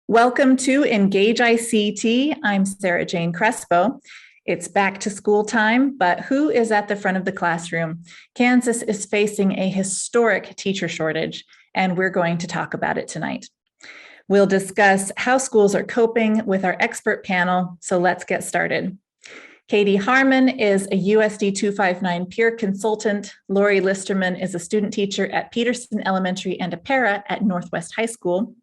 Welcome to Engage ICT. I'm Sarah Jane Crespo. It's back to school time, but who is at the front of the classroom? Kansas is facing a historic teacher shortage, and we're going to talk about it tonight. We'll discuss how schools are coping with our expert panel, so let's get started. Katie Harmon is a USD 259 peer consultant. Lori Listerman is a student teacher at Peterson Elementary and Apprentice at Northwest High School.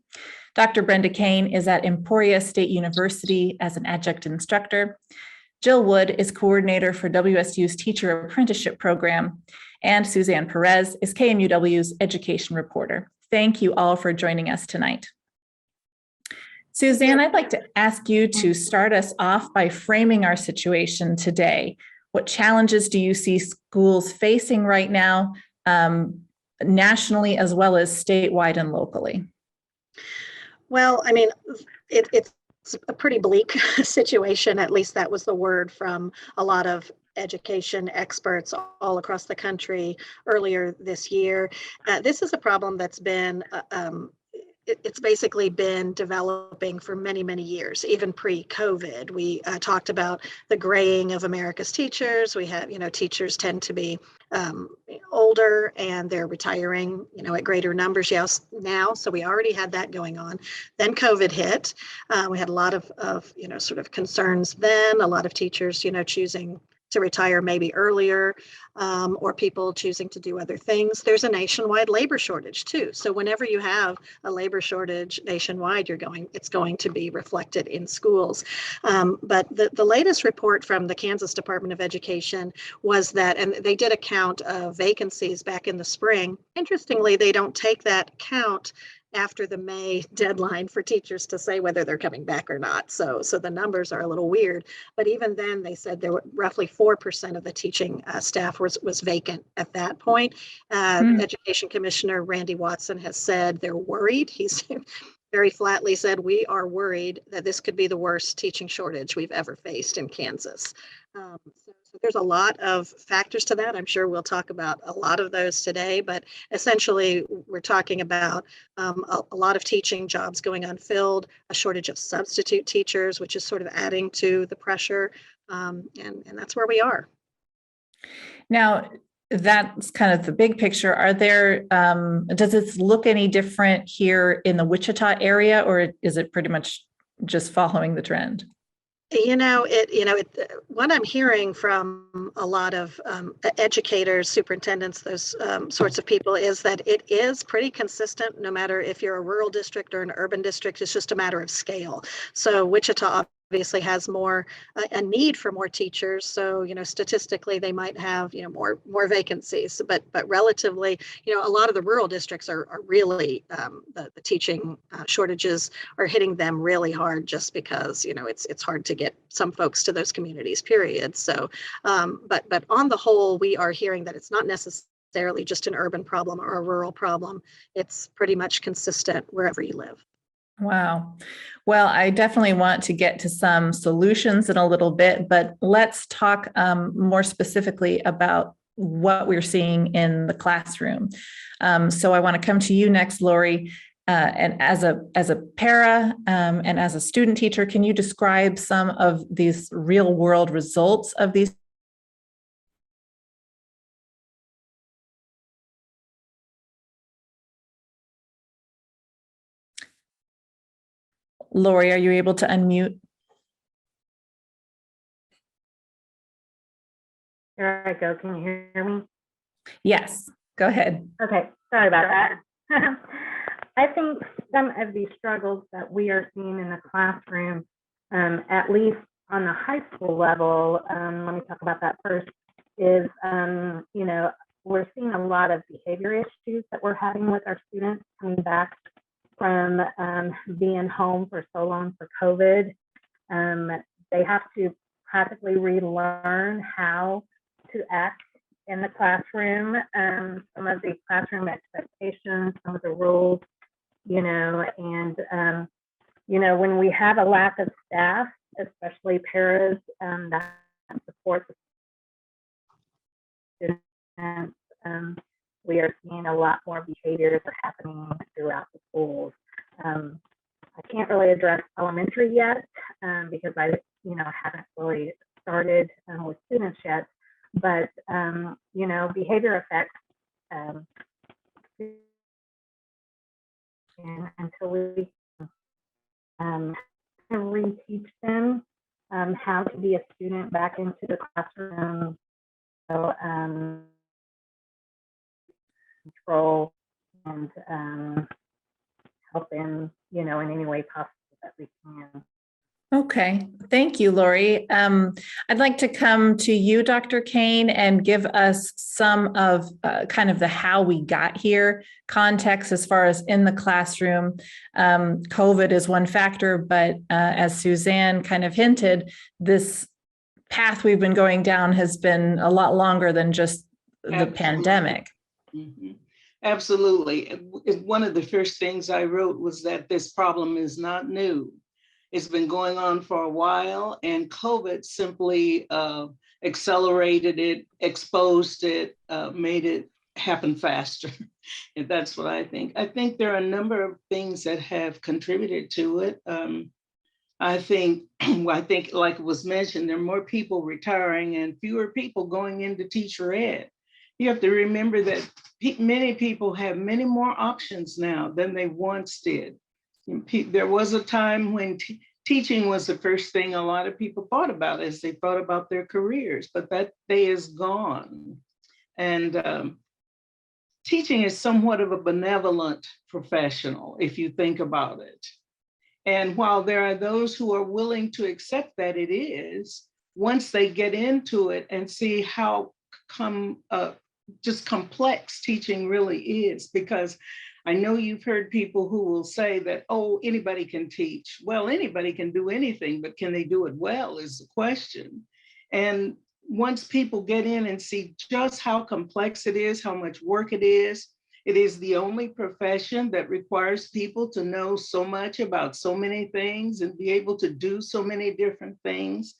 Dr. Brenda Cain is at Emporia State University as an adjunct instructor. Jill Wood is coordinator for WSU's teacher apprenticeship program. And Suzanne Perez is KMUW's education reporter. Thank you all for joining us tonight. Suzanne, I'd like to ask you to start us off by framing our situation today. What challenges do you see schools facing right now, nationally as well as statewide and locally? Well, I mean, it's a pretty bleak situation. At least that was the word from a lot of education experts all across the country earlier this year. This is a problem that's been it's basically been developing for many, many years, even pre-COVID. We talked about the graying of America's teachers. We have, teachers tend to be older and they're retiring, at greater numbers now. So we already had that going on. Then COVID hit. We had a lot of sort of concerns then, a lot of teachers, choosing to retire maybe earlier, or people choosing to do other things. There's a nationwide labor shortage too. So whenever you have a labor shortage nationwide, it's going to be reflected in schools. But the latest report from the Kansas Department of Education was that, and they did a count of vacancies back in the spring. Interestingly, they don't take that count after the May deadline for teachers to say whether they're coming back or not. So the numbers are a little weird. But even then, they said there were roughly 4% of the teaching staff was vacant at that point. Education Commissioner Randy Watson has said they're worried. He's very flatly said, we are worried that this could be the worst teaching shortage we've ever faced in Kansas. So there's a lot of factors to that. I'm sure we'll talk about a lot of those today, but essentially we're talking about a lot of teaching jobs going unfilled, a shortage of substitute teachers, which is sort of adding to the pressure, and that's where we are. Now, that's kind of the big picture. Are there, does this look any different here in the Wichita area, or is it pretty much just following the trend? What I'm hearing from a lot of educators, superintendents, those sorts of people, is that it is pretty consistent no matter if you're a rural district or an urban district. It's just a matter of scale. So Wichita obviously has a need for more teachers. So, statistically they might have, more vacancies, but relatively, a lot of the rural districts are really, the teaching shortages are hitting them really hard just because, it's hard to get some folks to those communities, period. So, but on the whole, we are hearing that it's not necessarily just an urban problem or a rural problem. It's pretty much consistent wherever you live. Wow. Well, I definitely want to get to some solutions in a little bit, but let's talk more specifically about what we're seeing in the classroom. So I want to come to you next, Lori. And as a para and as a student teacher, can you describe some of these real world results of these? Lori, are you able to unmute? There I go. Can you hear me? Yes, go ahead. Okay, sorry about that. I think some of these struggles that we are seeing in the classroom, at least on the high school level, let me talk about that first, is, we're seeing a lot of behavior issues that we're having with our students coming back from being home for so long for COVID. They have to practically relearn how to act in the classroom, some of the classroom expectations, some of the rules, and when we have a lack of staff, especially paras that support the students, we are seeing a lot more behaviors are happening throughout the schools. I can't really address elementary yet because I, haven't really started with students yet. But behavior effects until we reteach them how to be a student back into the classroom. So control and help them, in any way possible that we can. Okay, thank you, Lori. I'd like to come to you, Dr. Cain, and give us some of kind of the how we got here context as far as in the classroom. COVID is one factor, but as Suzanne kind of hinted, this path we've been going down has been a lot longer than just the pandemic. Mm-hmm. Absolutely. One of the first things I wrote was that this problem is not new. It's been going on for a while, and COVID simply accelerated it, exposed it, made it happen faster. And that's what I think. I think there are a number of things that have contributed to it. I think, like it was mentioned, there are more people retiring and fewer people going into teacher ed. You have to remember that many people have many more options now than they once did. There was a time when teaching was the first thing a lot of people thought about as they thought about their careers, but that day is gone. And teaching is somewhat of a benevolent professional, if you think about it. And while there are those who are willing to accept that it is, once they get into it and see how just complex teaching really is, because I know you've heard people who will say that, oh, anybody can teach. Well, anybody can do anything, but can they do it well is the question. And once people get in and see just how complex it is, how much work it is the only profession that requires people to know so much about so many things and be able to do so many different things.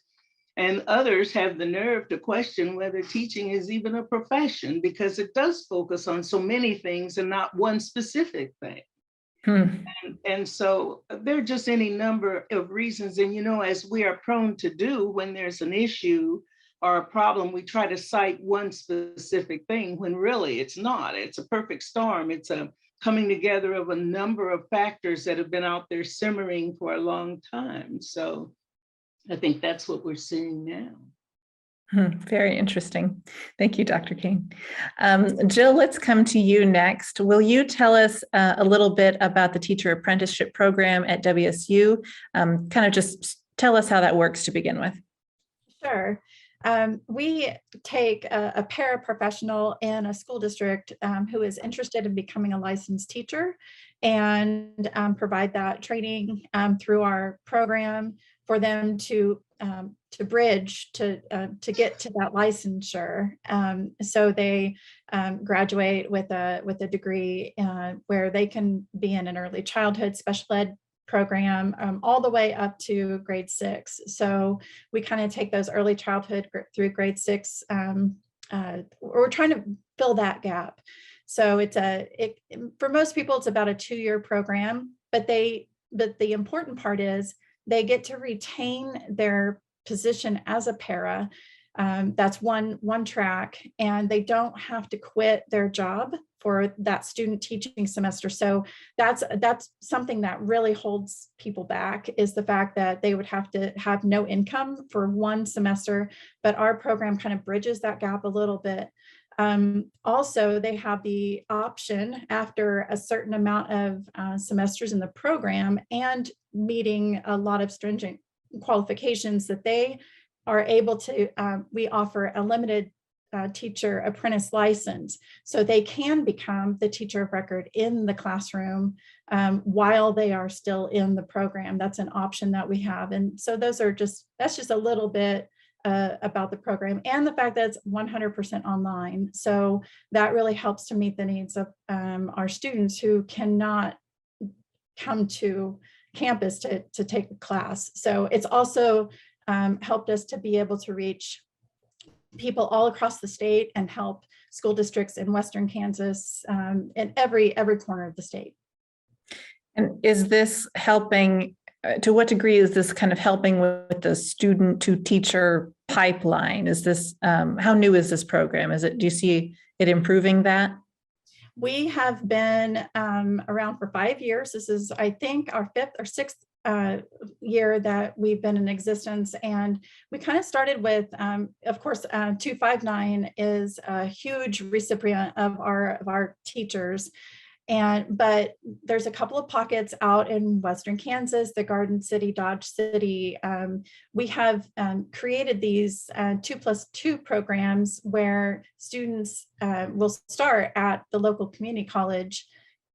And others have the nerve to question whether teaching is even a profession, because it does focus on so many things and not one specific thing. And so there are just any number of reasons. And, as we are prone to do when there's an issue or a problem, we try to cite one specific thing when really it's not. It's a perfect storm. It's a coming together of a number of factors that have been out there simmering for a long time. So I think that's what we're seeing now. Very interesting. Thank you, Dr. Cain. Jill, let's come to you next. Will you tell us a little bit about the teacher apprenticeship program at WSU? Kind of just tell us how that works to begin with. Sure. We take a paraprofessional in a school district who is interested in becoming a licensed teacher and provide that training through our program for them to bridge to get to that licensure. So they graduate with a degree where they can be in an early childhood special ed program all the way up to grade 6. So we kind of take those early childhood through grade 6. We're trying to fill that gap. So for most people, it's about a 2-year program, but the important part is they get to retain their position as a para. That's one track, and they don't have to quit their job for that student teaching semester. So that's something that really holds people back, is the fact that they would have to have no income for one semester, but our program kind of bridges that gap a little bit. Also, they have the option after a certain amount of semesters in the program and meeting a lot of stringent qualifications that they are able to, we offer a limited teacher apprentice license. So they can become the teacher of record in the classroom while they are still in the program. That's an option that we have. And so that's just a little bit about the program, and the fact that it's 100% online. So that really helps to meet the needs of our students who cannot come to campus to take a class. So it's also helped us to be able to reach people all across the state and help school districts in Western Kansas in every corner of the state. And is this helping, to what degree is this kind of helping with the student to teacher pipeline? Is this, how new is this program? Do you see it improving that? We have been around for 5 years. This is, I think, our 5th or 6th year that we've been in existence. And we kind of started with, of course, 259 is a huge recipient of our teachers. But there's a couple of pockets out in Western Kansas, the Garden City, Dodge City. We have created these 2+2 programs where students will start at the local community college,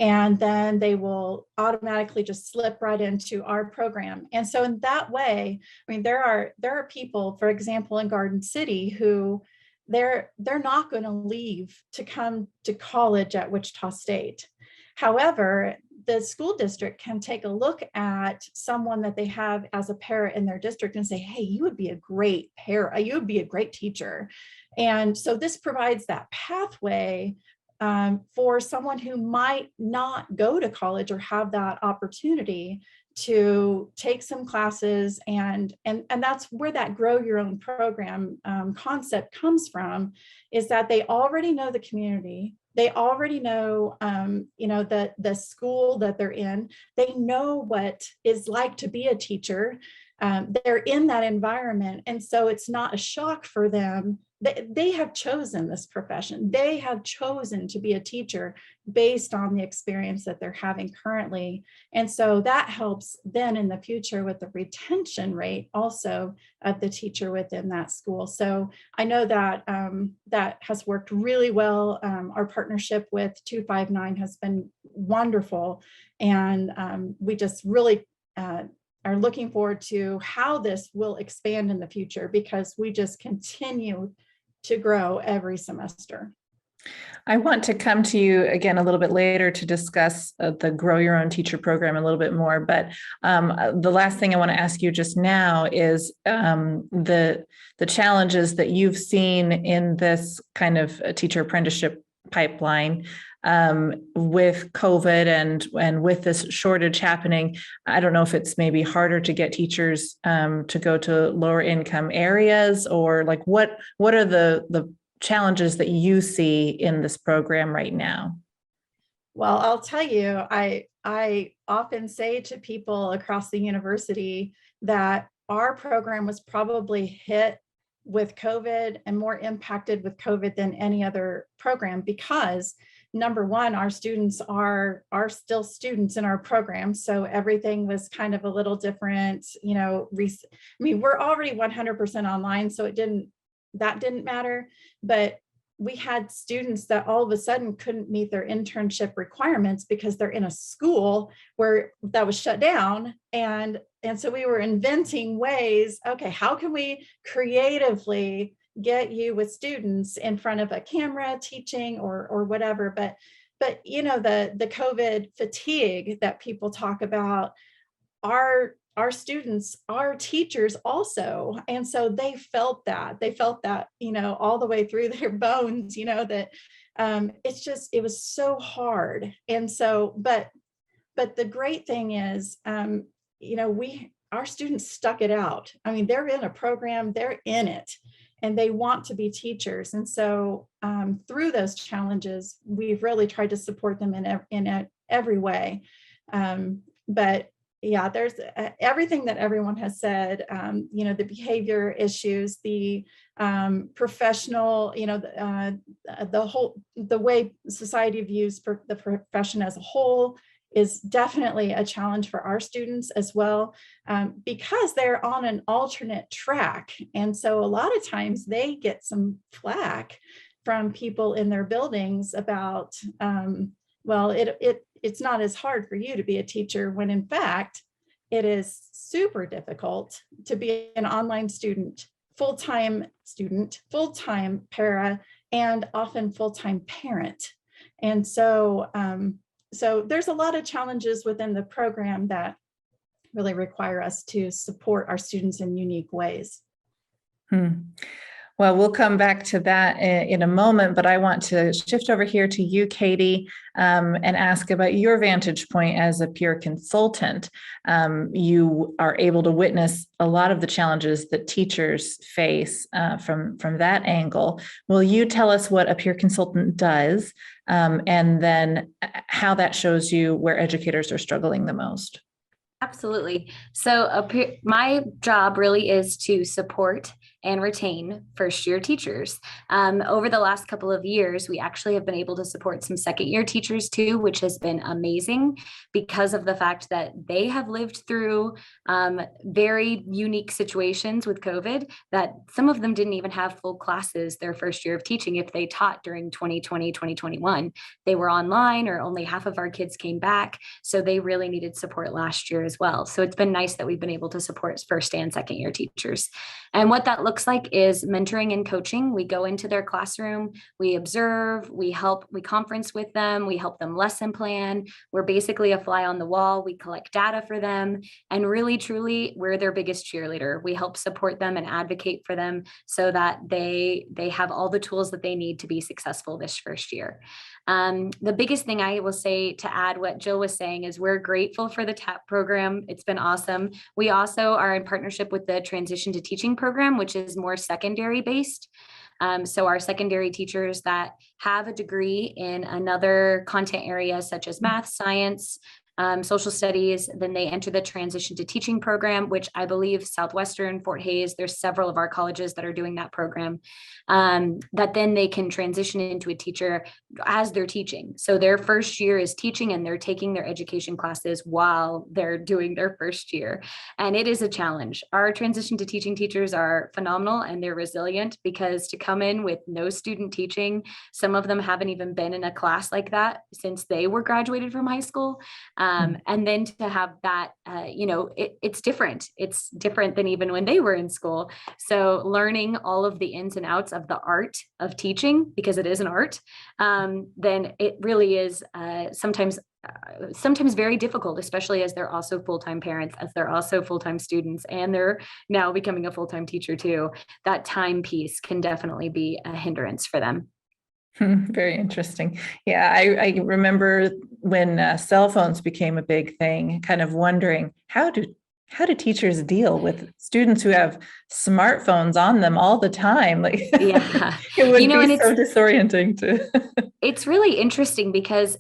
and then they will automatically just slip right into our program. And so in that way, I mean, there are people, for example, in Garden City who they're not going to leave to come to college at Wichita State. However, the school district can take a look at someone that they have as a para in their district and say, hey, you would be a great para, you would be a great teacher. And so this provides that pathway for someone who might not go to college or have that opportunity to take some classes, and that's where that grow your own program concept comes from, is that they already know the community. They already know, the school that they're in. They know what it's like to be a teacher. They're in that environment. And so it's not a shock for them. They have chosen this profession. They have chosen to be a teacher based on the experience that they're having currently. And so that helps then in the future with the retention rate also of the teacher within that school. So I know that that has worked really well. Our partnership with 259 has been wonderful. And we just really are looking forward to how this will expand in the future, because we just continue to grow every semester. I want to come to you again a little bit later to discuss the Grow Your Own Teacher program a little bit more. But the last thing I want to ask you just now is the challenges that you've seen in this kind of teacher apprenticeship pipeline with COVID and with this shortage happening. I don't know if it's maybe harder to get teachers to go to lower income areas, or like what are the challenges that you see in this program right now? Well, I'll tell you, I often say to people across the university that our program was probably hit with COVID and more impacted with COVID than any other program, because number one, our students are still students in our program. So everything was kind of a little different, we're already 100% online, so that didn't matter. But we had students that all of a sudden couldn't meet their internship requirements because they're in a school where that was shut down. And so we were inventing ways, okay, how can we creatively get you with students in front of a camera teaching or whatever. But the COVID fatigue that people talk about, our students, our teachers also. And so they felt that all the way through their bones, that it was so hard. And so, but the great thing is, our students stuck it out. I mean, they're in a program, they're in it, and they want to be teachers. And so through those challenges, we've really tried to support them in every way. But yeah, there's everything that everyone has said, the behavior issues, the professional, the way society views the profession as a whole is definitely a challenge for our students as well, because they're on an alternate track. And so a lot of times they get some flack from people in their buildings about, it's not as hard for you to be a teacher, when in fact, it is super difficult to be an online student, full-time para, and often full-time parent. And so, so there's a lot of challenges within the program that really require us to support our students in unique ways. Well, we'll come back to that in a moment, but I want to shift over here to you, Katie, and ask about your vantage point as a peer consultant. You are able to witness a lot of the challenges that teachers face from that angle. Will you tell us what a peer consultant does, and then how that shows you where educators are struggling the most? Absolutely. So my job really is to support and retain first-year teachers. Over the last couple of years, we actually have been able to support some second-year teachers too, which has been amazing because of the fact that they have lived through very unique situations with COVID, that some of them didn't even have full classes their first year of teaching if they taught during 2020, 2021. They were online, or only half of our kids came back. So they really needed support last year as well. So it's been nice that we've been able to support first and second year teachers. And what that looks like is mentoring and coaching. We go into their classroom, we observe, we help, we conference with them, we help them lesson plan. We're basically a fly on the wall. We collect data for them, and really, truly, we're their biggest cheerleader. We help support them and advocate for them so that they have all the tools that they need to be successful this first year. The biggest thing I will say to add what Jill was saying is we're grateful for the TAP program. It's been awesome. We also are in partnership with the Transition to Teaching program, which is more secondary based. So our secondary teachers that have a degree in another content area such as math, science, social studies, then they enter the Transition to Teaching program, which I believe Southwestern, Fort Hays, there's several of our colleges that are doing that program, that then they can transition into a teacher as they're teaching. So their first year is teaching, and they're taking their education classes while they're doing their first year. And it is a challenge. Our Transition to Teaching teachers are phenomenal, and they're resilient, because to come in with no student teaching, some of them haven't even been in a class like that since they were graduated from high school. And then to have that, it's different. It's different than even when they were in school. So learning all of the ins and outs of the art of teaching, because it is an art, then it really is sometimes very difficult, especially as they're also full-time parents, as they're also full-time students, and they're now becoming a full-time teacher too. That time piece can definitely be a hindrance for them. Very interesting. Yeah, I remember when cell phones became a big thing, kind of wondering how do teachers deal with students who have smartphones on them all the time? Like, yeah, it would be so disorienting to. It's really interesting because,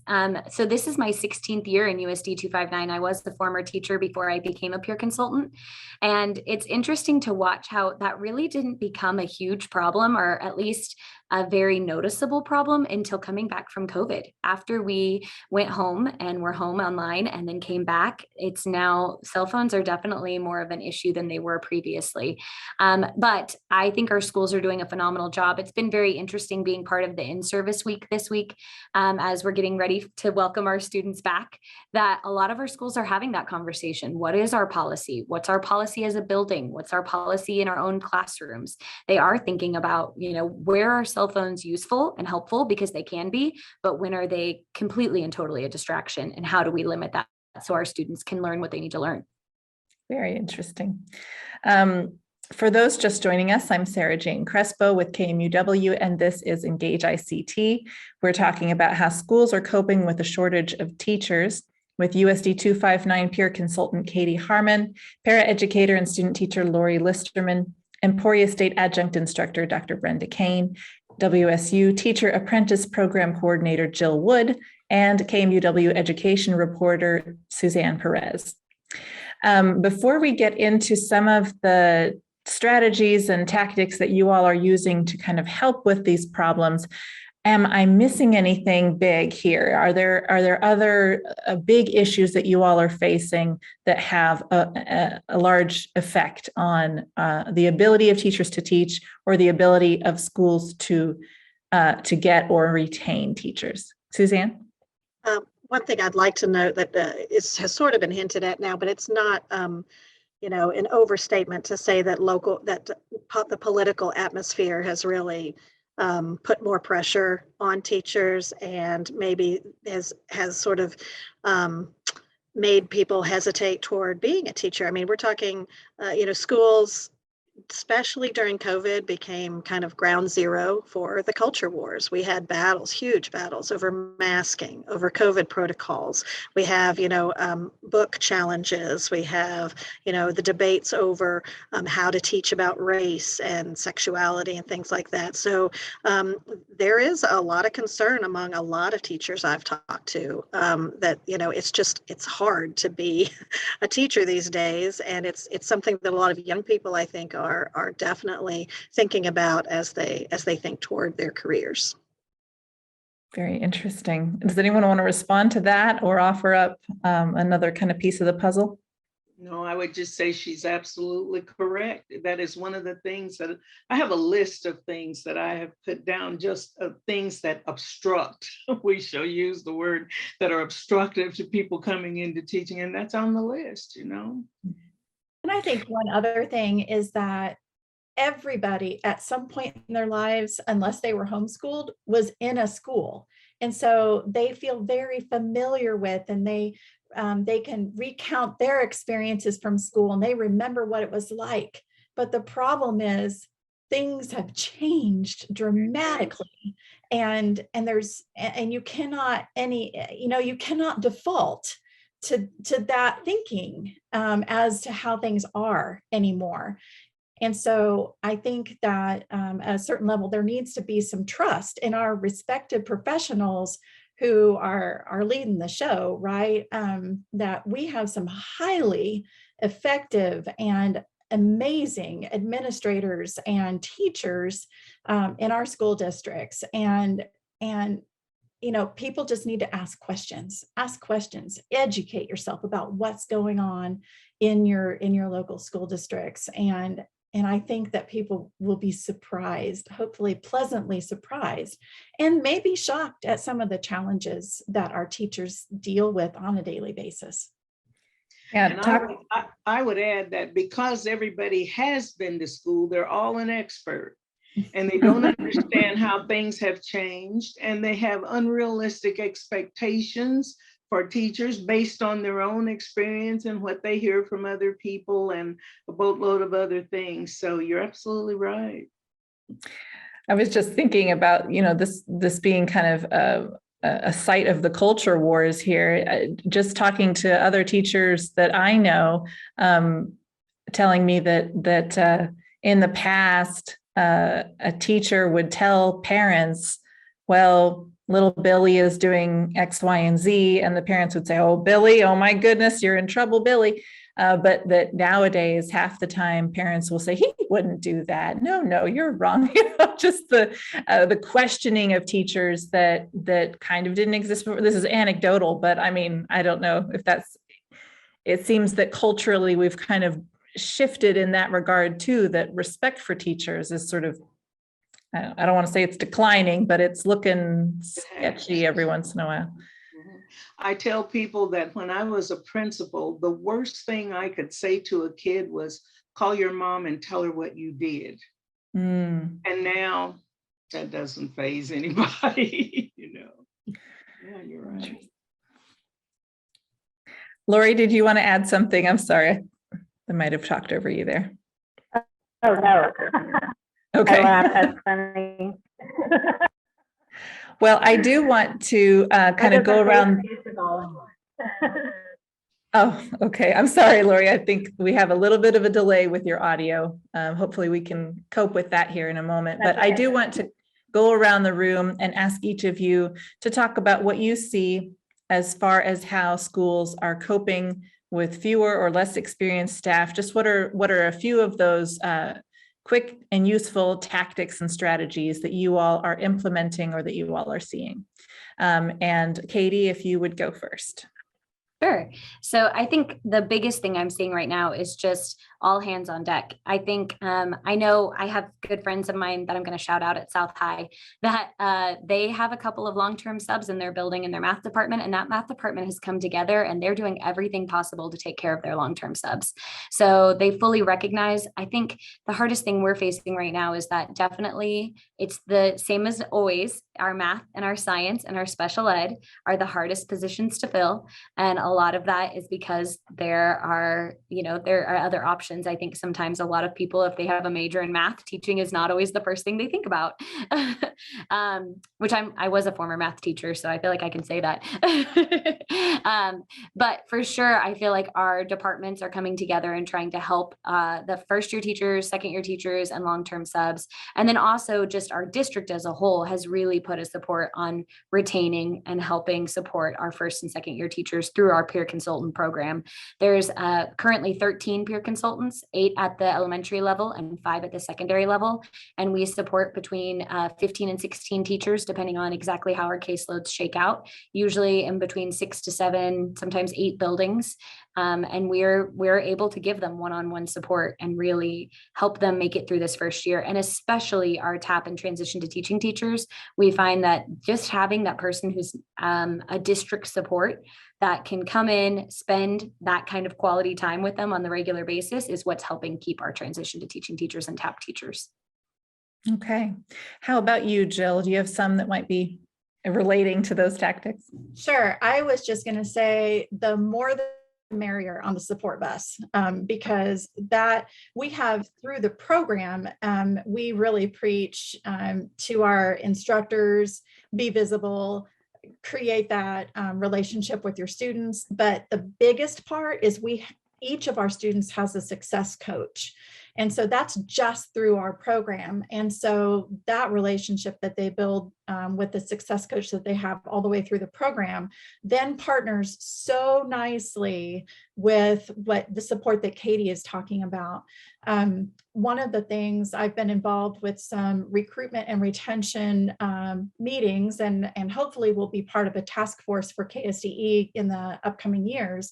so this is my 16th year in USD 259. I was the former teacher before I became a peer consultant. And it's interesting to watch how that really didn't become a huge problem, or at least a very noticeable problem, until coming back from COVID. After we went home and were home online and then came back, it's now cell phones are definitely more of an issue than they were previously. But I think our schools are doing a phenomenal job. It's been very interesting being part of the in-service week this week, as we're getting ready to welcome our students back, that a lot of our schools are having that conversation. What is our policy? What's our policy as a building? What's our policy in our own classrooms? They are thinking about, where are cell phones useful and helpful, because they can be, but when are they completely and totally a distraction, and how do we limit that so our students can learn what they need to learn? Very interesting. For those just joining us, I'm Sarah Jane Crespo with KMUW, and this is Engage ICT. We're talking about how schools are coping with a shortage of teachers with USD 259 peer consultant Katie Harmon, paraeducator and student teacher Lori Listerman, Emporia State adjunct instructor Dr. Brenda Cain, WSU teacher apprentice program coordinator Jill Wood, and KMUW education reporter Suzanne Perez. Before we get into some of the strategies and tactics that you all are using to kind of help with these problems, am I missing anything big here? Are there other big issues that you all are facing that have a large effect on the ability of teachers to teach, or the ability of schools to get or retain teachers? Suzanne? One thing I'd like to note that has sort of been hinted at now, but it's not an overstatement to say that the political atmosphere has really put more pressure on teachers, and maybe has sort of made people hesitate toward being a teacher. I mean, we're talking, schools especially during COVID, became kind of ground zero for the culture wars. We had battles, huge battles over masking, over COVID protocols. We have, book challenges. We have, the debates over how to teach about race and sexuality and things like that. So there is a lot of concern among a lot of teachers I've talked to that, it's hard to be a teacher these days. And it's something that a lot of young people, I think, are definitely thinking about as they think toward their careers. Very interesting. Does anyone want to respond to that or offer up another kind of piece of the puzzle? No, I would just say she's absolutely correct. That is one of the things that I have a list of things that I have put down, just things that obstruct. We shall use the word that are obstructive to people coming into teaching, and that's on the list, And I think one other thing is that everybody at some point in their lives, unless they were homeschooled, was in a school. And so they feel very familiar with, and they can recount their experiences from school and they remember what it was like. But the problem is things have changed dramatically, and you cannot you cannot default to that thinking as to how things are anymore. And so I think that at a certain level, there needs to be some trust in our respected professionals who are leading the show, right? That we have some highly effective and amazing administrators and teachers in our school districts. And people just need to ask questions, educate yourself about what's going on in your local school districts. And I think that people will be surprised, hopefully pleasantly surprised, and maybe shocked at some of the challenges that our teachers deal with on a daily basis. And I would add that because everybody has been to school, they're all an expert. And they don't understand how things have changed, and they have unrealistic expectations for teachers based on their own experience and what they hear from other people and a boatload of other things. So you're absolutely right. I was just thinking about, this being kind of a site of the culture wars here. Just talking to other teachers that I know, telling me that in the past, a teacher would tell parents, well, little Billy is doing X, Y, and Z. And the parents would say, oh, Billy, oh my goodness, you're in trouble, Billy. But that nowadays, half the time parents will say, he wouldn't do that. No, you're wrong. Just the questioning of teachers that kind of didn't exist before. This is anecdotal, but I mean, I don't know if it seems that culturally we've kind of shifted in that regard too, that respect for teachers is sort of, I don't want to say it's declining, but it's looking sketchy every once in a while. I tell people that when I was a principal, the worst thing I could say to a kid was call your mom and tell her what you did. And now that doesn't faze anybody, Yeah, you're right. Lori, did you want to add something? I'm sorry. I might have talked over you there. Oh, no. Okay. I laughed. That's funny. Well, I do want to kind of go around. Oh, okay. I'm sorry, Lori. I think we have a little bit of a delay with your audio. Hopefully we can cope with that here in a moment. But I do want to go around the room and ask each of you to talk about what you see as far as how schools are coping with fewer or less experienced staff. Just what are a few of those quick and useful tactics and strategies that you all are implementing or that you all are seeing? And Katie, if you would go first. Sure. So I think the biggest thing I'm seeing right now is just all hands on deck. I think I know I have good friends of mine that I'm going to shout out at South High that they have a couple of long-term subs in their building in their math department, and that math department has come together and they're doing everything possible to take care of their long-term subs. So they fully recognize. I think the hardest thing we're facing right now is that definitely it's the same as always. Our math and our science and our special ed are the hardest positions to fill. And a a lot of that is because there are other options. I think sometimes a lot of people, if they have a major in math, teaching is not always the first thing they think about. Which I was a former math teacher, so I feel like I can say that. But for sure, I feel like our departments are coming together and trying to help the first year teachers, second year teachers, and long-term subs. And then also just our district as a whole has really put a support on retaining and helping support our first and second year teachers through our peer consultant program. There's currently 13 peer consultants, 8 at the elementary level and 5 at the secondary level. And we support between 15 and 16 teachers, depending on exactly how our caseloads shake out, usually in between 6 to 7, sometimes 8 buildings. And we're able to give them one-on-one support and really help them make it through this first year. And especially our TAP and transition to teaching teachers, we find that just having that person who's a district support that can come in, spend that kind of quality time with them on the regular basis is what's helping keep our transition to teaching teachers and TAP teachers. Okay. How about you, Jill? Do you have some that might be relating to those tactics? Sure. I was just going to say the more the merrier on the support bus, because that we have through the program, we really preach to our instructors, be visible, create that relationship with your students. But the biggest part is each of our students has a success coach. And so that's just through our program. And so that relationship that they build with the success coach that they have all the way through the program then partners so nicely with what the support that Katie is talking about. One of the things I've been involved with some recruitment and retention meetings, and hopefully will be part of a task force for KSDE in the upcoming years,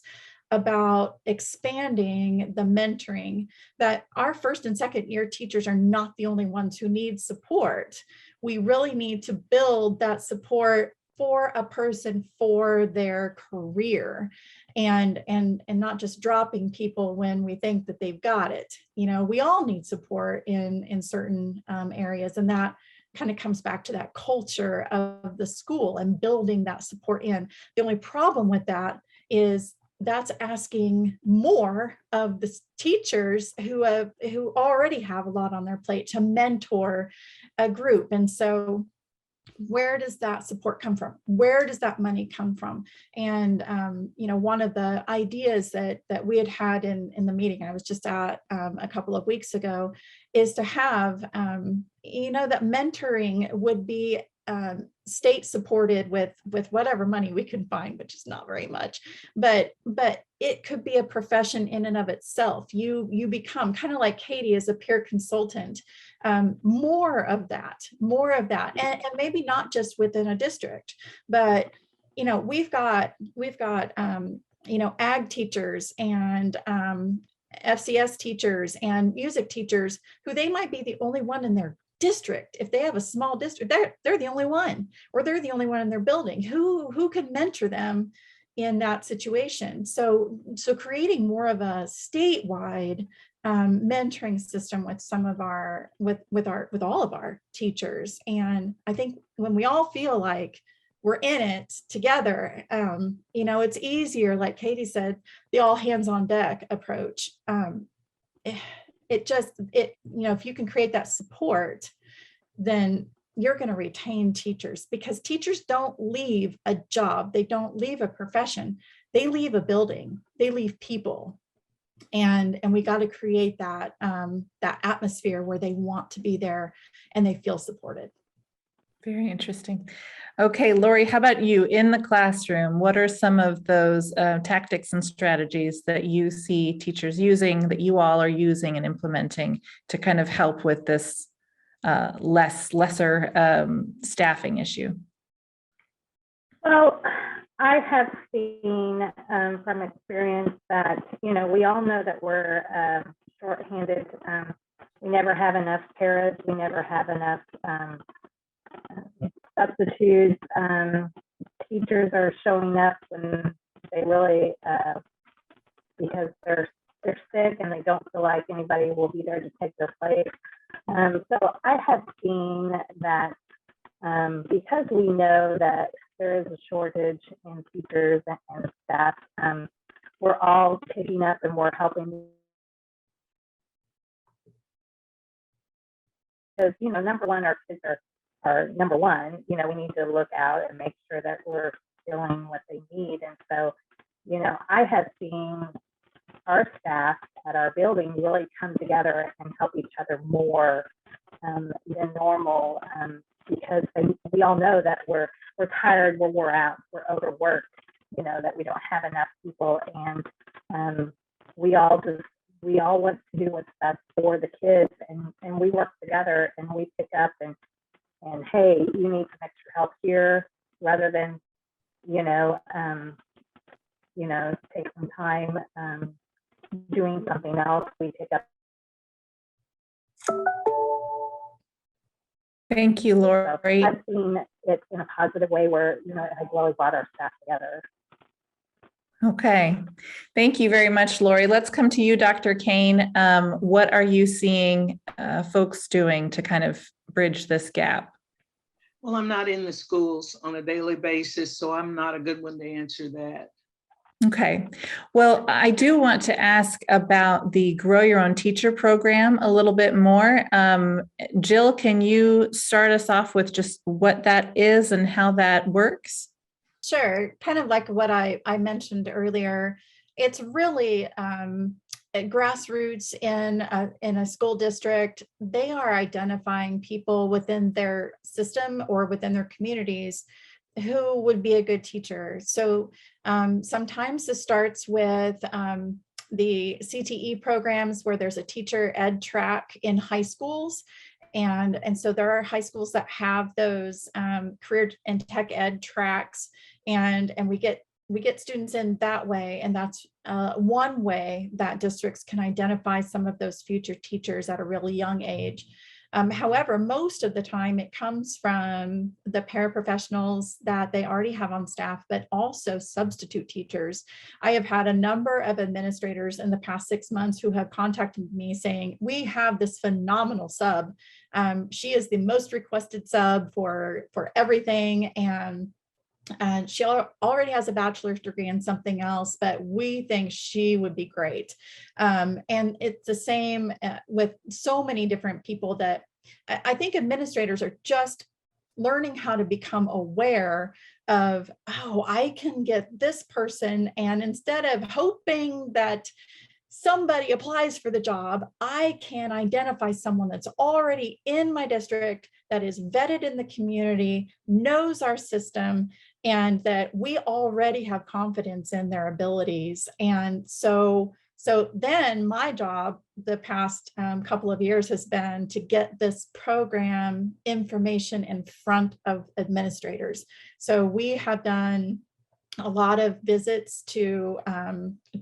about expanding the mentoring, that our first and second year teachers are not the only ones who need support. We really need to build that support for a person for their career, and not just dropping people when we think that they've got it. You know, we all need support in certain areas, and that kind of comes back to that culture of the school and building that support in. The only problem with that is that's asking more of the teachers who already have a lot on their plate to mentor a group. And so where does that support come from? Where does that money come from? And one of the ideas that we had in the meeting I was just at a couple of weeks ago is to have that mentoring would be state supported with whatever money we can find, which is not very much, but it could be a profession in and of itself. You become kind of like Katie as a peer consultant, more of that, and maybe not just within a district, but we've got ag teachers and FCS teachers and music teachers who they might be the only one in their district. If they have a small district, they're the only one, or they're the only one in their building. Who can mentor them in that situation? So creating more of a statewide mentoring system with some of our with all of our teachers. And I think when we all feel like we're in it together, it's easier, like Katie said, the all hands on deck approach. If you can create that support, then you're going to retain teachers, because teachers don't leave a job. They don't leave a profession. They leave a building. They leave people. And we got to create that atmosphere where they want to be there and they feel supported. Very interesting. Okay, Lori, how about you in the classroom? What are some of those tactics and strategies that you see teachers using, that you all are using and implementing to kind of help with this lesser staffing issue? Well, I have seen from experience that, we all know that we're shorthanded. We never have enough paras. We never have enough substitutes. Teachers are showing up when they really, because they're sick and they don't feel like anybody will be there to take their place. So I have seen that because we know that there is a shortage in teachers and staff. We're all picking up and we're helping. Because, you know, number one, our kids are number one. You know, we need to look out and make sure that we're filling what they need. And so, you know, I have seen our staff at our building really come together and help each other more than normal, because we all know that we're tired, we're wore out, we're overworked, you know, that we don't have enough people, and we all want to do what's best for the kids, and we work together and we pick up and hey, you need some extra help here, rather than take some time doing something else. We pick up. Thank you, Lori. I've seen it in a positive way where, you know, it has really brought our staff together. Okay, thank you very much, Lori. Let's come to you, Dr. Cain. What are you seeing folks doing to kind of bridge this gap? Well, I'm not in the schools on a daily basis, so I'm not a good one to answer that. Okay, well, I do want to ask about the Grow Your Own Teacher program a little bit more. Jill, can you start us off with just what that is and how that works? Sure. Kind of like what I mentioned earlier, it's really at grassroots in a school district. They are identifying people within their system or within their communities who would be a good teacher. So sometimes this starts with the CTE programs where there's a teacher ed track in high schools. And so there are high schools that have those career and tech ed tracks, and we get students in that way. And that's one way that districts can identify some of those future teachers at a really young age. However, most of the time it comes from the paraprofessionals that they already have on staff, but also substitute teachers. I have had a number of administrators in the past 6 months who have contacted me saying, we have this phenomenal sub. She is the most requested sub for everything. And she already has a bachelor's degree in something else, but we think she would be great. And it's the same with so many different people that I think administrators are just learning how to become aware of, oh, I can get this person. And instead of hoping that somebody applies for the job, I can identify someone that's already in my district, that is vetted in the community, knows our system, and that we already have confidence in their abilities. And so then my job the past couple of years has been to get this program information in front of administrators. So we have done a lot of visits to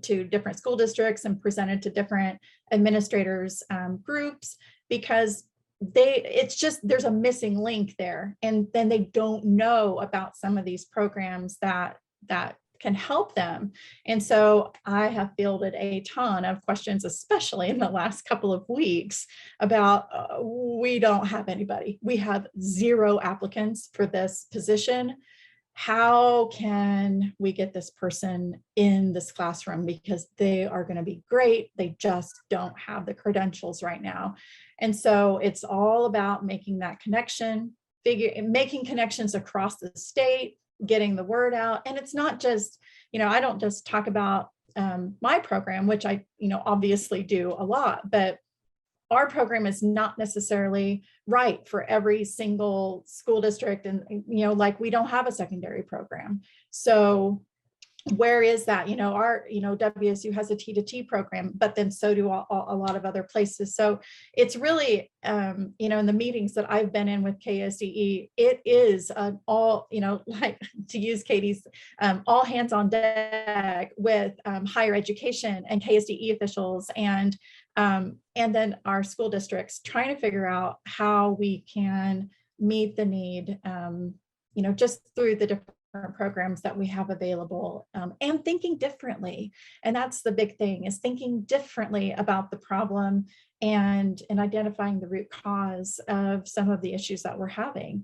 different school districts and presented to different administrators groups, because there's a missing link there, and then they don't know about some of these programs that can help them. And so I have fielded a ton of questions, especially in the last couple of weeks, about we don't have anybody. We have 0 applicants for this position. How can we get this person in this classroom? Because they are going to be great. They just don't have the credentials right now. And so it's all about making that connection, making connections across the state, getting the word out. And it's not just, I don't just talk about my program, which I, obviously do a lot, but our program is not necessarily right for every single school district. And, like we don't have a secondary program. So where is that? Our, WSU has a T2T program, but then so do a lot of other places. So it's really, in the meetings that I've been in with KSDE, it is an all, like to use Katie's, all hands on deck with higher education and KSDE officials and then our school districts trying to figure out how we can meet the need, just through the different programs that we have available, and thinking differently. And that's the big thing, is thinking differently about the problem and identifying the root cause of some of the issues that we're having.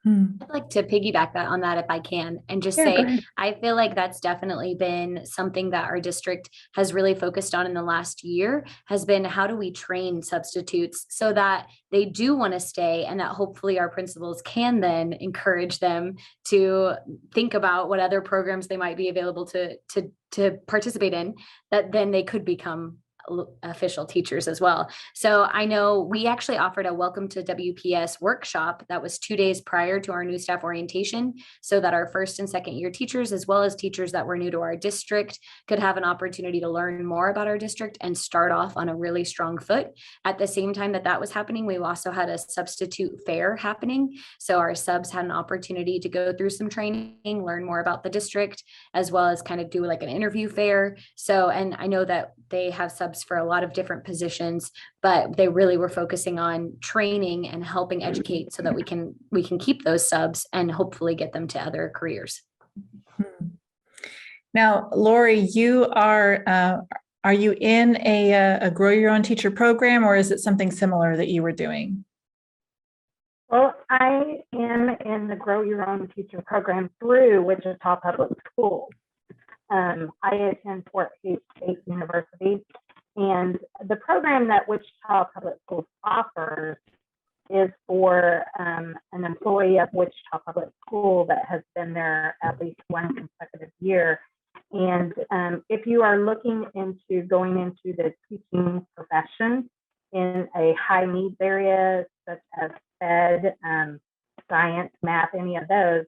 I'd like to piggyback on that if I can, and just say, I feel like that's definitely been something that our district has really focused on in the last year, has been how do we train substitutes so that they do want to stay, and that hopefully our principals can then encourage them to think about what other programs they might be available to participate in, that then they could become official teachers as well. So I know we actually offered a welcome to WPS workshop that was 2 days prior to our new staff orientation, so that our first and second year teachers, as well as teachers that were new to our district, could have an opportunity to learn more about our district and start off on a really strong foot. At the same time that was happening, we also had a substitute fair happening. So our subs had an opportunity to go through some training, learn more about the district, as well as kind of do like an interview fair. So, and I know that they have subs for a lot of different positions, but they really were focusing on training and helping educate so that we can keep those subs and hopefully get them to other careers. Now, Lori, you are you in a Grow Your Own Teacher program, or is it something similar that you were doing? Well, I am in the Grow Your Own Teacher program through Wichita Public Schools. I attend Fort Hays State University, and the program that Wichita Public Schools offers is for an employee of Wichita Public School that has been there at least one consecutive year. And if you are looking into going into the teaching profession in a high needs area, such as SPED, science, math, any of those,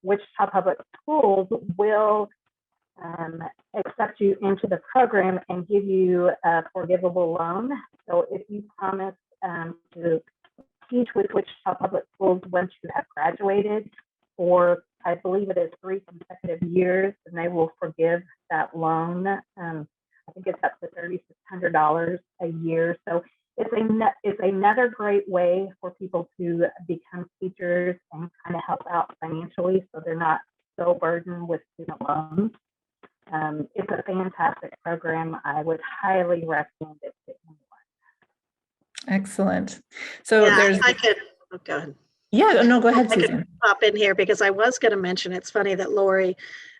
Wichita Public Schools will accept you into the program and give you a forgivable loan. So if you promise to teach with Wichita Public Schools once you have graduated, or I believe it is 3 consecutive years, and they will forgive that loan. I think it's up to $3,600 a year. So it's another great way for people to become teachers and kind of help out financially, so they're not so burdened with student loans. It's a fantastic program. I would highly recommend it to anyone. Excellent. So yeah, I could go ahead. Yeah, no, go ahead, I Suzanne. could pop in here because I was going to mention, it's funny that Lori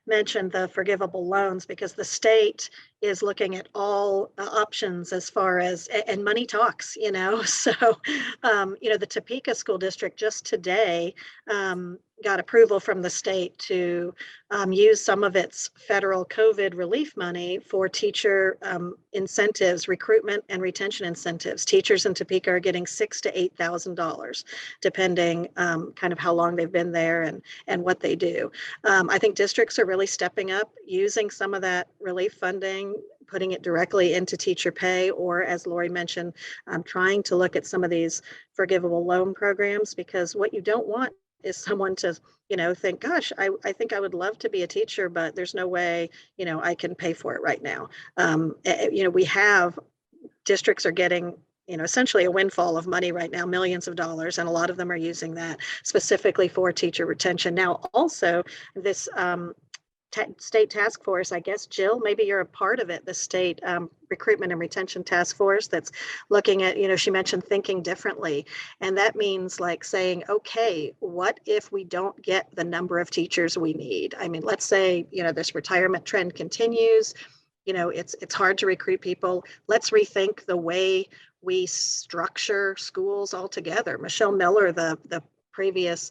mentioned the forgivable loans, because the state is looking at all options as far as, and money talks, so, the Topeka School District just today got approval from the state to use some of its federal COVID relief money for teacher incentives, recruitment and retention incentives. Teachers in Topeka are getting $6,000 to $8,000, depending kind of how long they've been there and what they do. I think districts are really stepping up, using some of that relief funding, putting it directly into teacher pay, or as Lori mentioned, trying to look at some of these forgivable loan programs, because what you don't want is someone to, think, gosh, I think I would love to be a teacher, but there's no way, I can pay for it right now. We have districts are getting, essentially a windfall of money right now, millions of dollars, and a lot of them are using that specifically for teacher retention. Now, also this state task force, I guess, Jill, maybe you're a part of it, the state recruitment and retention task force that's looking at, she mentioned thinking differently. And that means like saying, okay, what if we don't get the number of teachers we need? I mean, let's say, this retirement trend continues, it's hard to recruit people. Let's rethink the way we structure schools altogether. Michelle Miller, the previous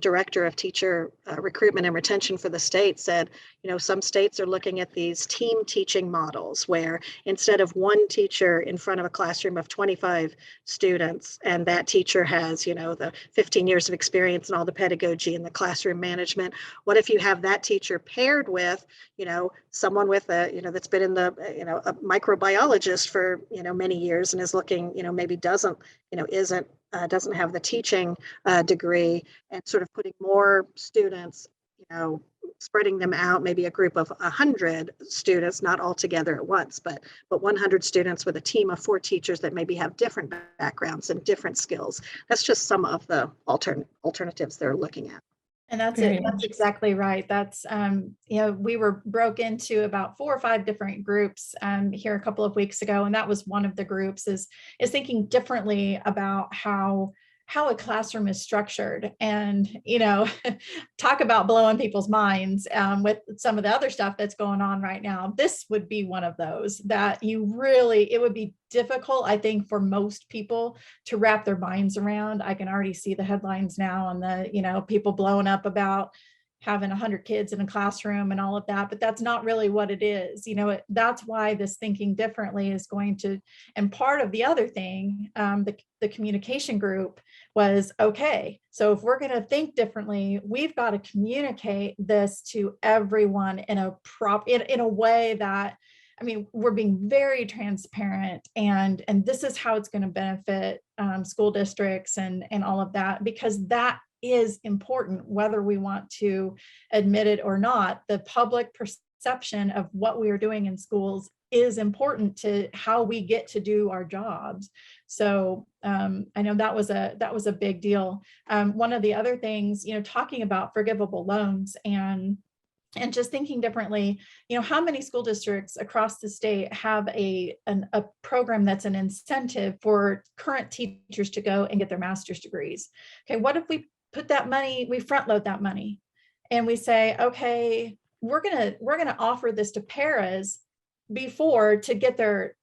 director of teacher recruitment and retention for the state, said, some states are looking at these team teaching models where instead of one teacher in front of a classroom of 25 students, and that teacher has, the 15 years of experience and all the pedagogy and the classroom management, what if you have that teacher paired with, someone with that's been in the, a microbiologist for, many years and is looking, maybe doesn't have the teaching degree, and sort of putting more students, spreading them out, maybe a group of 100 students, not all together at once, but 100 students with a team of 4 teachers that maybe have different backgrounds and different skills. That's just some of the alternatives they're looking at. And that's it. That's exactly right. That's, we were broke into about 4 or 5 different groups here a couple of weeks ago. And that was one of the groups is thinking differently about how how a classroom is structured. And, talk about blowing people's minds with some of the other stuff that's going on right now. This would be one of those that it would be difficult, I think, for most people to wrap their minds around. I can already see the headlines now on the, people blowing up about having 100 kids in a classroom and all of that, but that's not really what it is. That's why this thinking differently is going to, and part of the other thing, the communication group was, okay, so if we're going to think differently, we've got to communicate this to everyone in a way that, we're being very transparent, and this is how it's going to benefit school districts and all of that, because that is important, whether we want to admit it or not. The public perception of what we are doing in schools is important to how we get to do our jobs. So I know that was a big deal. One of the other things, talking about forgivable loans and just thinking differently, how many school districts across the state have a program that's an incentive for current teachers to go and get their master's degrees? Okay, what if we put that money, we front load that money, and we say, okay, we're gonna offer this to paras before to get their,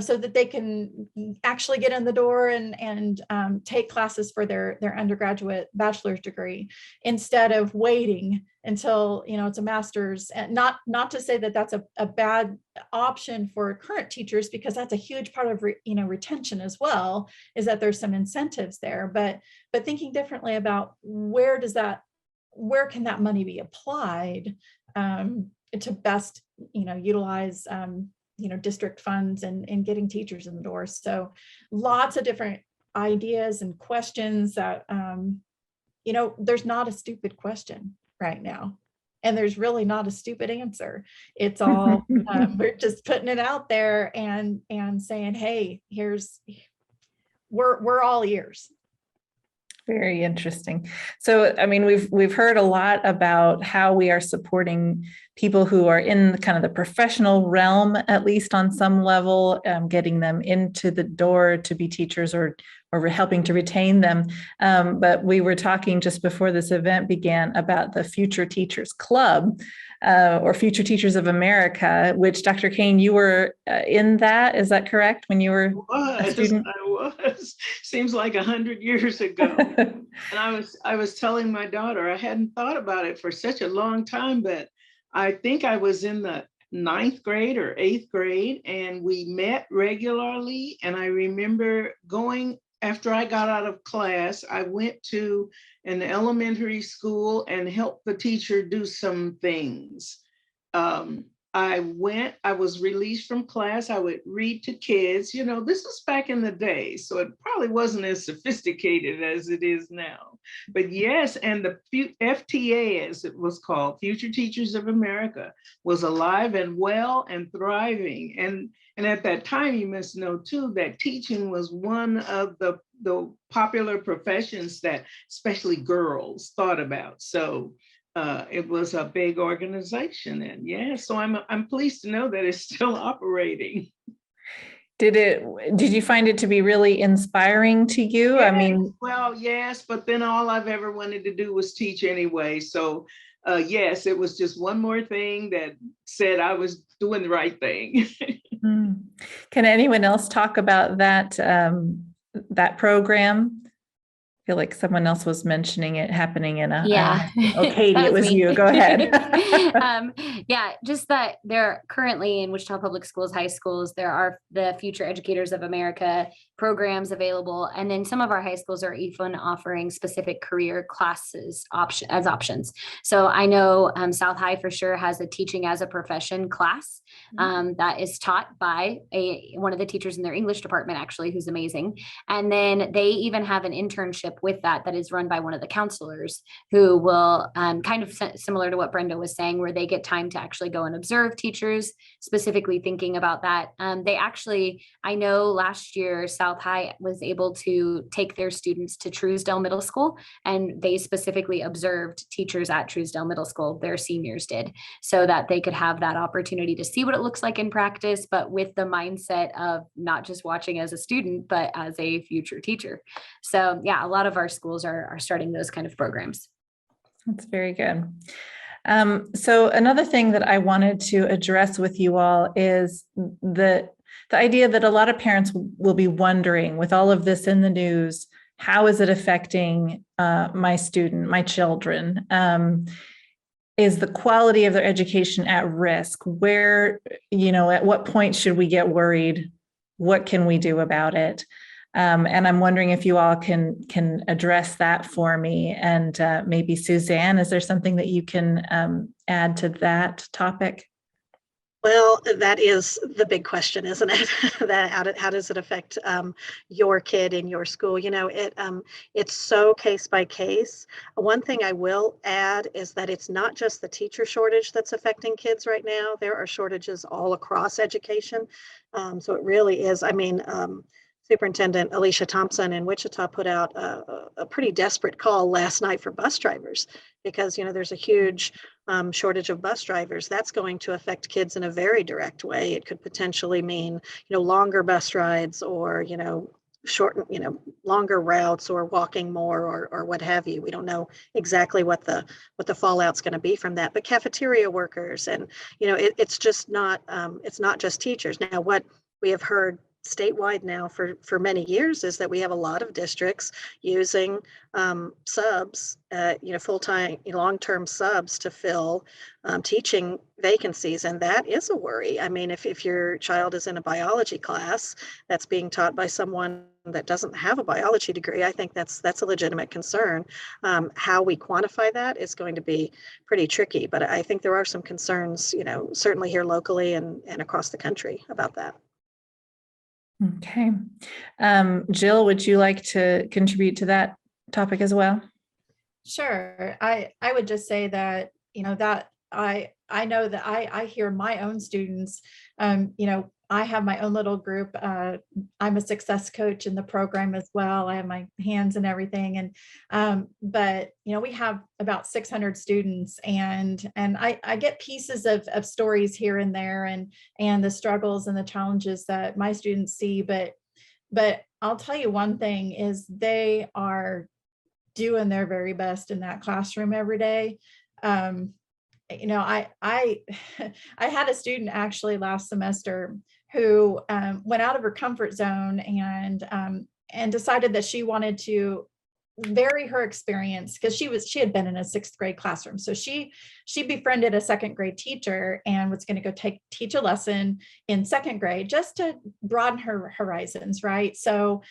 so that they can actually get in the door and take classes for their undergraduate bachelor's degree, instead of waiting until, it's a master's. And not to say that that's a bad option for current teachers, because that's a huge part of, retention as well, is that there's some incentives there, but thinking differently about where can that money be applied to best, utilize, district funds and getting teachers in the door. So lots of different ideas and questions that, there's not a stupid question right now. And there's really not a stupid answer. It's all, we're just putting it out there and saying, hey, we're all ears. Very interesting. So, we've heard a lot about how we are supporting people who are in kind of the professional realm, at least on some level, getting them into the door to be teachers or helping to retain them. But we were talking just before this event began about the Future Teachers Club, or Future Teachers of America, which Dr. Cain, you were in that. Is that correct? When you were a student? I was. Seems like 100 years ago. And I was telling my daughter, I hadn't thought about it for such a long time, but I think I was in the 9th grade or 8th grade, and we met regularly. And I remember going, after I got out of class, I went to an elementary school and helped the teacher do some things. I was released from class. I would read to kids. This was back in the day, so it probably wasn't as sophisticated as it is now. But yes, and the FTA, as it was called, Future Teachers of America, was alive and well and thriving. And at that time, you must know too, that teaching was one of the popular professions that especially girls thought about. So it was a big organization, and so I'm pleased to know that it's still operating. Did you find it to be really inspiring to you? Yes, well, yes, but then all I've ever wanted to do was teach anyway. So yes, it was just one more thing that said I was doing the right thing. Can anyone else talk about that program? I feel like someone else was mentioning it happening in Katie, it was you. Go ahead. Just that there currently in Wichita Public Schools, high schools, there are the Future Educators of America programs available. And then some of our high schools are even offering specific career classes as options. So I know South High for sure has a teaching as a profession class that is taught by one of the teachers in their English department, actually, who's amazing. And then they even have an internship partnership with that is run by one of the counselors who will kind of similar to what Brenda was saying, where they get time to actually go and observe teachers, specifically thinking about that. I know last year South High was able to take their students to Truesdale Middle School, and they specifically observed teachers at Truesdale Middle School, their seniors did, so that they could have that opportunity to see what it looks like in practice, but with the mindset of not just watching as a student, but as a future teacher. So yeah, a lot of our schools are starting those kind of programs. That's very good. So another thing that I wanted to address with you all is the idea that a lot of parents will be wondering, with all of this in the news, how is it affecting my student, my children? Is the quality of their education at risk? Where, at what point should we get worried? What can we do about it? And I'm wondering if you all can address that for me. And maybe Suzanne, is there something that you can add to that topic? Well, that is the big question, isn't it? That how does it affect your kid in your school? It's so case by case. One thing I will add is that it's not just the teacher shortage that's affecting kids right now. There are shortages all across education. So it really is. Superintendent Alicia Thompson in Wichita put out a pretty desperate call last night for bus drivers because, there's a huge shortage of bus drivers. That's going to affect kids in a very direct way. It could potentially mean, longer bus rides or, longer routes or walking more or what have you. We don't know exactly what the fallout's going to be from that. But cafeteria workers and, it's just not, it's not just teachers. Now, what we have heard statewide now for many years is that we have a lot of districts using subs, full-time, long-term subs to fill teaching vacancies. And that is a worry. If your child is in a biology class that's being taught by someone that doesn't have a biology degree, I think that's a legitimate concern. How we quantify that is going to be pretty tricky, but I think there are some concerns, certainly here locally and across the country about that. Okay. Jill, would you like to contribute to that topic as well? Sure. I would just say that, that I know that I hear my own students, I have my own little group. I'm a success coach in the program as well. I have my hands and everything. And, but, we have about 600 students and I get pieces of stories here and there and the struggles and the challenges that my students see. But I'll tell you one thing is they are doing their very best in that classroom every day. I had a student actually last semester who went out of her comfort zone and decided that she wanted to vary her experience because she had been in a 6th grade classroom. So she befriended a 2nd grade teacher and was going to go teach a lesson in 2nd grade just to broaden her horizons, right? So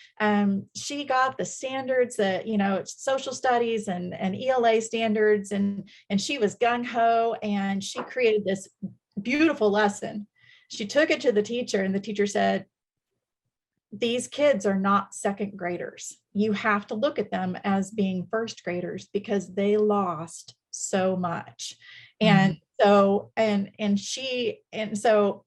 she got the standards that, social studies and ELA standards and she was gung-ho and she created this beautiful lesson. She took it to the teacher and the teacher said, these kids are not 2nd graders. You have to look at them as being 1st graders because they lost so much. And so, so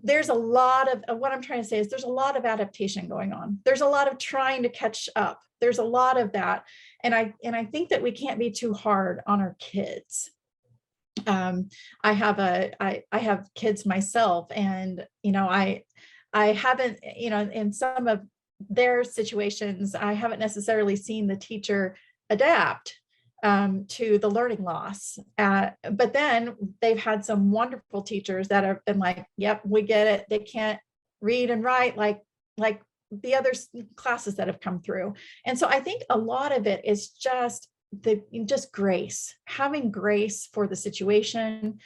there's a lot of what I'm trying to say is there's a lot of adaptation going on. There's a lot of trying to catch up. There's a lot of that. And I think that we can't be too hard on our kids. I have kids myself and, I haven't, in some of their situations, I haven't necessarily seen the teacher adapt to the learning loss. But then they've had some wonderful teachers that have been like, yep, we get it. They can't read and write like the other classes that have come through. And so I think a lot of it is just grace, having grace for the situation.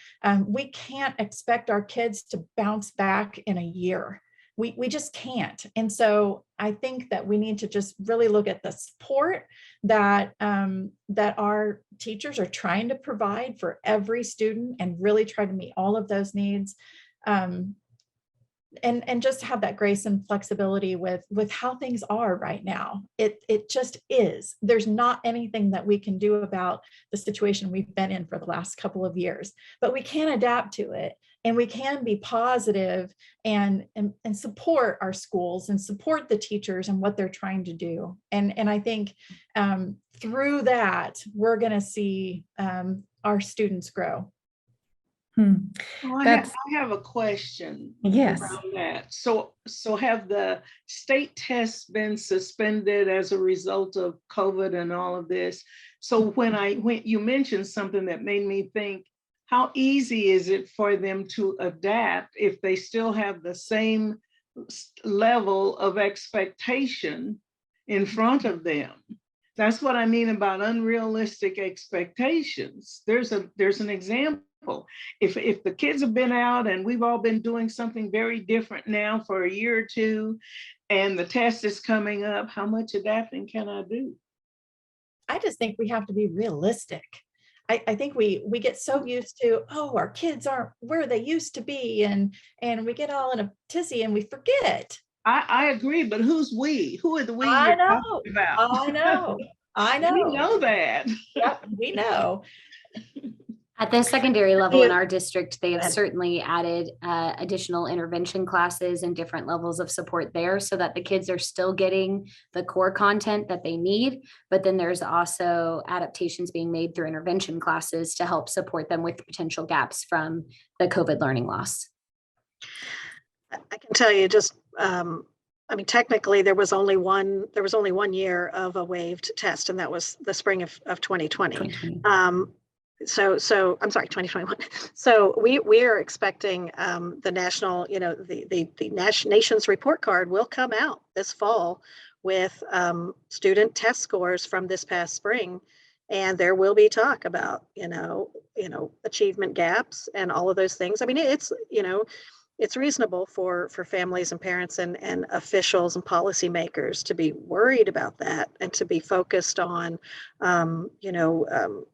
We can't expect our kids to bounce back in a year. We just can't. And so I think that we need to just really look at the support that our teachers are trying to provide for every student and really try to meet all of those needs. and just have that grace and flexibility with how things are right now. It just is. There's not anything that we can do about the situation we've been in for the last couple of years, but we can adapt to it, and we can be positive and support our schools and support the teachers and what they're trying to do. And I think through that, we're going to see our students grow. Oh, I have a question. Yes. Around that. So have the state tests been suspended as a result of COVID and all of this? So when you mentioned something that made me think, how easy is it for them to adapt if they still have the same level of expectation in front of them? That's what I mean about unrealistic expectations. There's an example. If the kids have been out and we've all been doing something very different now for a year or two, and the test is coming up, how much adapting can I do? I just think we have to be realistic. I think we get so used to, oh, our kids aren't where they used to be, and we get all in a tizzy and we forget. I agree, but who's we? Who are the we I you're know. talking about? I know. We know that. Yep, we know. At the secondary level in our district, they have certainly added additional intervention classes and different levels of support there so that the kids are still getting the core content that they need. But then there's also adaptations being made through intervention classes to help support them with potential gaps from the COVID learning loss. I can tell you just, I mean, technically there was only one year of a waived test, and that was the spring of 2020. 2020. So I'm sorry, 2021. So we are expecting the national, the nation's report card will come out this fall with student test scores from this past spring, and there will be talk about achievement gaps and all of those things. I mean, it's reasonable for families and parents and officials and policymakers to be worried about that and to be focused on,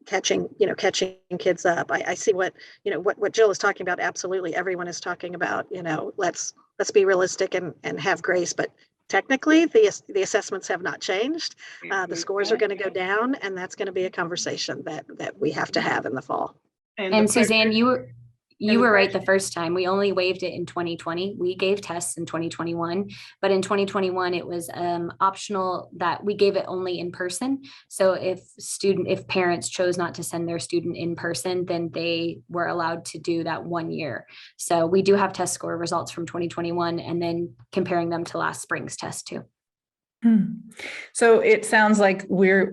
catching kids up. I see what Jill is talking about. Absolutely, everyone is talking about. Let's be realistic and have grace. But technically, the assessments have not changed. The scores are going to go down, and that's going to be a conversation that we have to have in the fall. And Suzanne, you were right the first time. We only waived it in 2020. We gave tests in 2021, but in 2021, it was optional that we gave it only in person. So if parents chose not to send their student in person, then they were allowed to do that 1 year. So we do have test score results from 2021 and then comparing them to last spring's test too. So it sounds like we have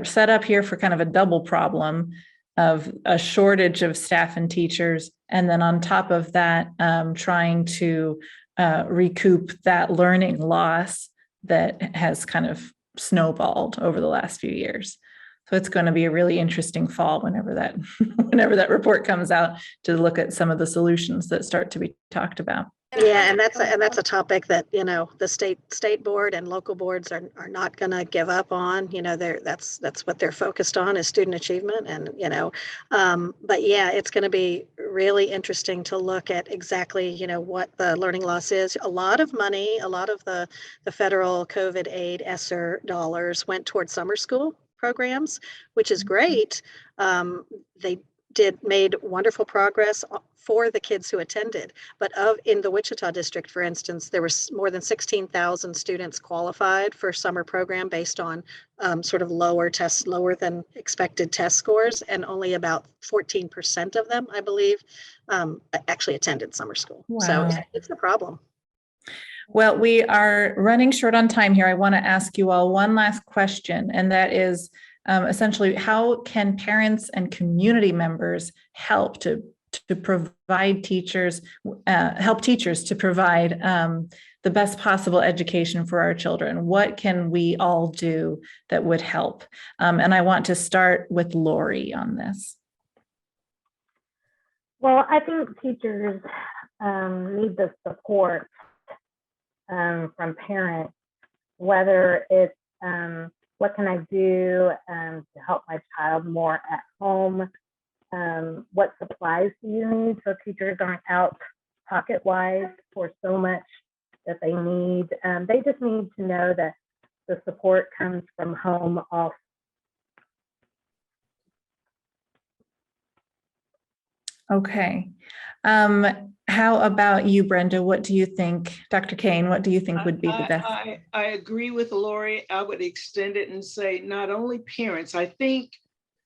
set up here for kind of a double problem of a shortage of staff and teachers, and then on top of that, trying to recoup that learning loss that has kind of snowballed over the last few years. So it's going to be a really interesting fall whenever that report comes out to look at some of the solutions that start to be talked about. Yeah, and that's a topic that the state board and local boards are not going to give up on. That's what they're focused on is student achievement, and but yeah, it's going to be really interesting to look at exactly what the learning loss is. A lot of money, a lot of the federal COVID aid ESSER dollars went towards summer school programs, which is great. They made wonderful progress for the kids who attended, but in the Wichita district, for instance, there was more than 16,000 students qualified for summer program based on sort of lower than expected test scores, and only about 14% of them, I believe, actually attended summer school. Wow. So it's a problem. Well, we are running short on time here. I want to ask you all one last question, and that is essentially, how can parents and community members help to provide help teachers to provide the best possible education for our children? What can we all do that would help? And I want to start with Lori on this. Well, I think teachers need the support from parents, whether it's what can I do to help my child more at home? What supplies do you need so teachers aren't out pocket-wise for so much that they need. They just need to know that the support comes from home also. Okay. How about you, Brenda? What do you think? Dr. Cain, what do you think would be the best? I agree with Lori. I would extend it and say not only parents, I think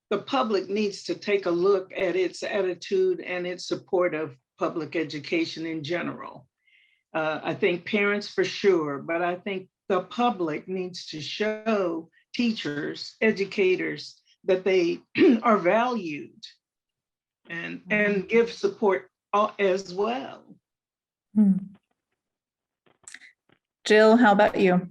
the public needs to take a look at its attitude and its support of public education in general. I think parents for sure, but I think the public needs to show teachers, educators, that they are valued and give support as well. Jill, how about you?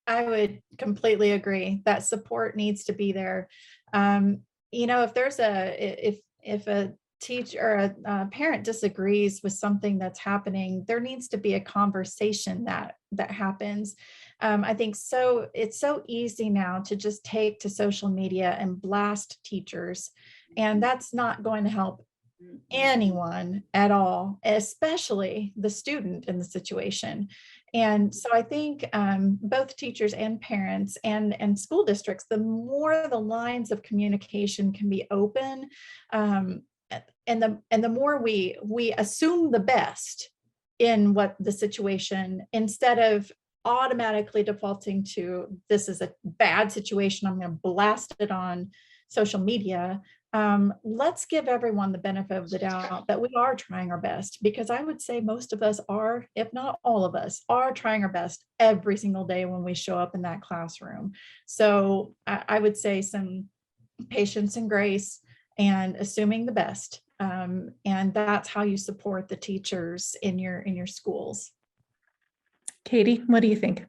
I would completely agree that support needs to be there. If there's if a teacher or a parent disagrees with something that's happening, there needs to be a conversation that happens. I think it's so easy now to just take to social media and blast teachers, and that's not going to help anyone at all, especially the student in the situation. And so I think both teachers and parents and school districts, the more the lines of communication can be open, and the more we assume the best in what the situation, instead of automatically defaulting to, this is a bad situation, I'm going to blast it on social media. Let's give everyone the benefit of the doubt that we are trying our best, because I would say most of us are, if not all of us, are trying our best every single day when we show up in that classroom. So I would say some patience and grace and assuming the best. And that's how you support the teachers in your schools. Katie, what do you think?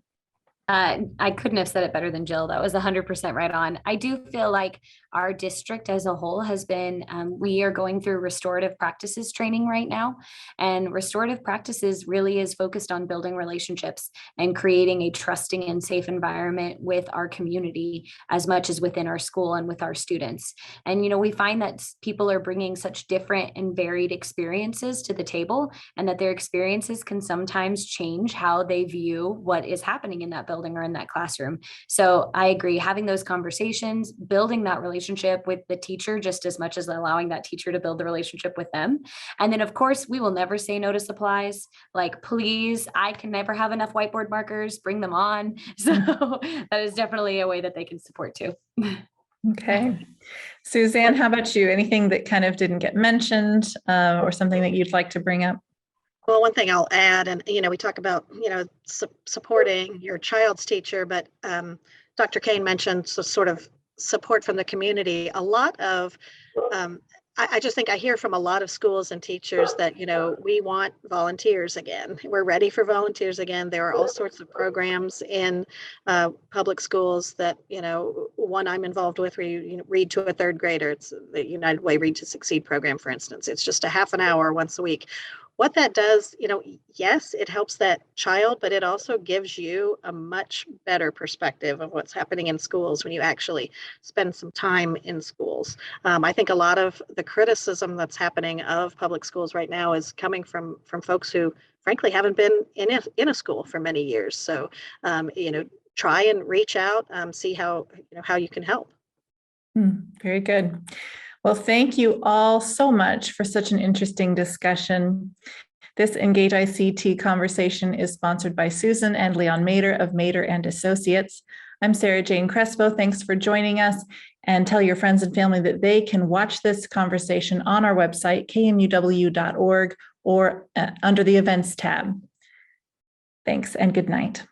I couldn't have said it better than Jill. That was 100% right on. I do feel like our district as a whole has been, we are going through restorative practices training right now. And restorative practices really is focused on building relationships and creating a trusting and safe environment with our community as much as within our school and with our students. And, we find that people are bringing such different and varied experiences to the table, and that their experiences can sometimes change how they view what is happening in that building or in that classroom. So I agree, having those conversations, building that relationship with the teacher just as much as allowing that teacher to build the relationship with them. And then of course, we will never say no to supplies. Like, please, I can never have enough whiteboard markers, bring them on. So that is definitely a way that they can support too. Okay. Suzanne, how about you? Anything that kind of didn't get mentioned or something that you'd like to bring up? Well, one thing I'll add, and we talk about supporting your child's teacher, but Dr. Cain mentioned sort of support from the community. A lot of I just think I hear from a lot of schools and teachers that we want volunteers again. We're ready for volunteers again. There are all sorts of programs in public schools that one I'm involved with, where you read to a third grader. It's the United Way Read to Succeed program, for instance. It's just a half an hour once a week. What that does, yes, it helps that child, but it also gives you a much better perspective of what's happening in schools when you actually spend some time in schools. I think a lot of the criticism that's happening of public schools right now is coming from folks who, frankly, haven't been in a school for many years. So, try and reach out, see how you can help. Very good. Well, thank you all so much for such an interesting discussion. This Engage ICT conversation is sponsored by Susan and Leon Moeder of Moeder Associates. I'm Sarah Jane Crespo. Thanks for joining us, and tell your friends and family that they can watch this conversation on our website, kmuw.org, or under the events tab. Thanks and good night.